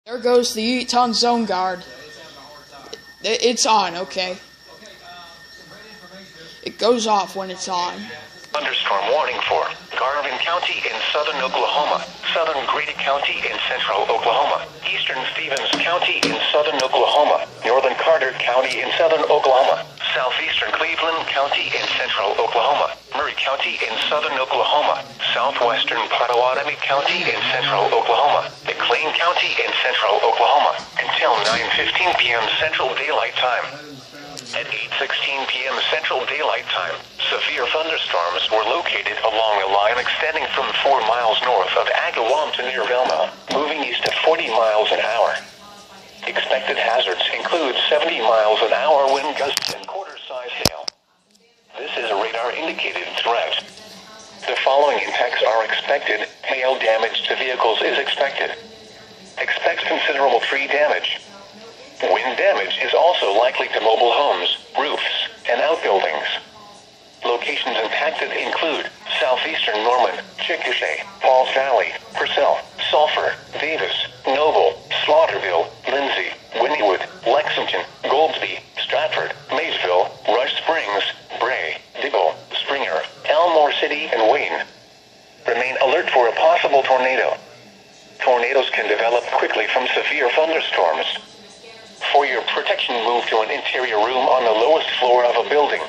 There goes the Eton Zone Guard. It's on, okay. It goes off when it's on. Thunderstorm warning for Garvin County in southern Oklahoma, southern Grady County in central Oklahoma, eastern Stevens County in southern Oklahoma, northern Carter County in southern Oklahoma, southeastern Cleveland County in central Oklahoma, Murray County in southern Oklahoma, southwestern Pottawatomie County in central Oklahoma, McLean County in central Oklahoma, until 9:15 p.m. Central Daylight Time. At 8:16 p.m. Central Daylight Time, severe thunderstorms were located along a line extending from 4 miles north of Agawam to near Velma, moving east at 40 miles an hour. Expected hazards include 70 miles an hour wind gusts and quarter-size hail. This is a radar-indicated threat. The following impacts are expected. Hail damage to vehicles is expected. Expect considerable tree damage. Wind damage is also likely to mobile homes, roofs, and outbuildings. Locations impacted include southeastern Norman, Chickasha, Pauls Valley, Purcell, Sulphur, Davis, Noble, Slaughterville, Lindsay, Wynnewood, Lexington, Goldsby, Stratford, Maysville, Rush Springs, Bray, Diggle, Springer, Elmore City, and Wayne. Remain alert for a possible tornado. Tornadoes can develop quickly from severe thunderstorms. For your protection, move to an interior room on the lowest floor of a building.